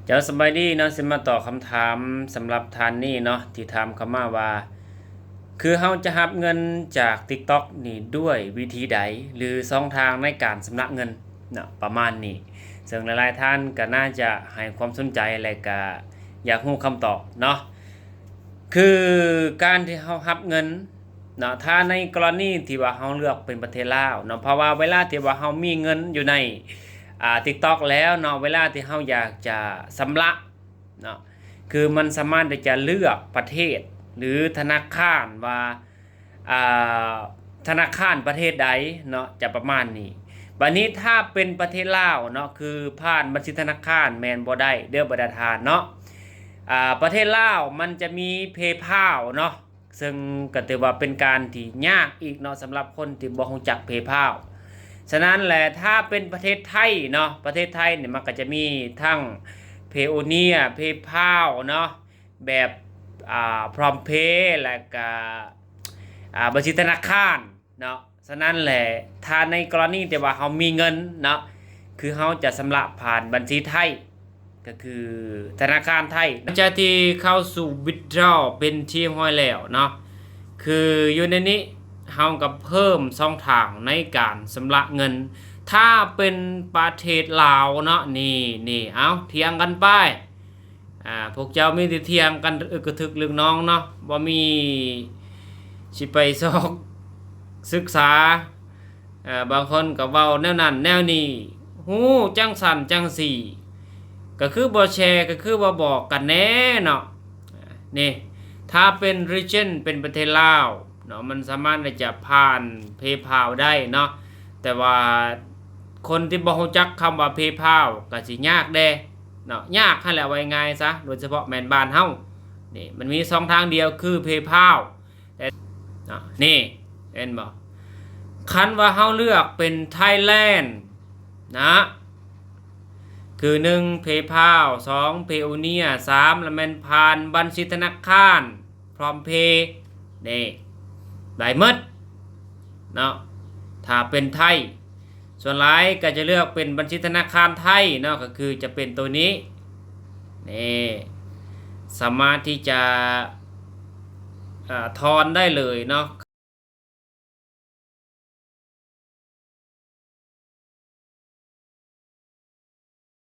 เจ้าสบายดีเนาะสิมาตอบคำถามสำหรับทานนี่เนาะที่ถามเข้ามาว่าคือเฮาจะรับเงินจาก TikTok นี่ด้วยวิธีใดหรือช่องทางในการชำระเงินเนาะประมาณนี้ซึ่งหลายๆท่านก็น่าจะให้ความสนใจและก็อยากรู้คำตอบเนาะคือการที่เฮารับเงินเนาะถ้าในกรณีที่ว่าเฮาเลือกเป็นประเทศลาวเนาะเพราะว่าเวลาที่ว่าเฮามีเงินอยู่ในTikTok แล้วเนาะเวลาที่เฮาอยากจะชำระเนาะคือมันสามารถที่จะเลือกประเทศหรือธนาคารว่าอ่าธนาคารประเทศใดเนาะจะประมาณนี้บัดนี้ถ้าเป็นประเทศลาวเนาะคือผ่านบัญชีธนาคารแม่นบ่ได้เด้อบ่ได้ทานเนาะประเทศลาวมันจะมี PayPal เนาะซึ่งก็ถือว่าเป็นการที่ยากอีกเนาะสำหรับคนที่บ่รู้จัก PayPal ฉะนั้นแหละถ้าเป็นประเทศไทยเนาะประเทศไทยเนี่ยมันก็จะมีทั้ง Payoneer PayPal เนาะแบบPromptPay และก็บัญชีธนาคารเนาะฉะนั้นแหละถ้าในกรณีที่ว่าเฮามีเงินเนาะคือเฮาจะชำระผ่านบัญชีไทยก็คือธนาคารไทยหลังจากที่เข้าสู่ withdraw เป็นที่ห้อยแล้วเนาะคืออยู่ในนี้เฮากับเพิ่มช่องทางในการชำระเงินถ้าเป็นประเทศลาวเนาะนี่เอาเถียงกันไปพวกเจ้ามีแต่เถียงกันกระทึกเรื่องน้องเนาะบ่มีสิไปซอกศึกษาบางคนก็เว้าแนวนั้นแนวนี้ฮู้จังสั่นจังสี่ก็คือบ่แชร์ก็คือบ่บอกกันแน่เนาะนี่ถ้าเป็น region เป็นประเทศลาวเนาะมันสามารถที่จะผ่าน PayPal ได้เนาะแต่ว่าคนที่บ่รู้จักคำว่า PayPal ก็สิยากแด่เนาะยากหั่นแหละว่าง่ายซะโดยเฉพาะแม่นบ้านเฮานี่มันมี2ทางเดียวคือ PayPal แต่นี่เห็นบ่คันว่าเฮาเลือกเป็น Thailand นะคือ1 PayPal 2 Payoneer 3แล้วแม่นผ่านบัญชีธนาคาร PromptPay นี่ได้หมดเนาะถ้าเป็นไทยส่วนหลายก็จะเลือกเป็นบัญชีธนาคารไทยเนาะก็คือจะเป็นตัวนี้นี่สามารถที่จะถอนได้เลยเนาะ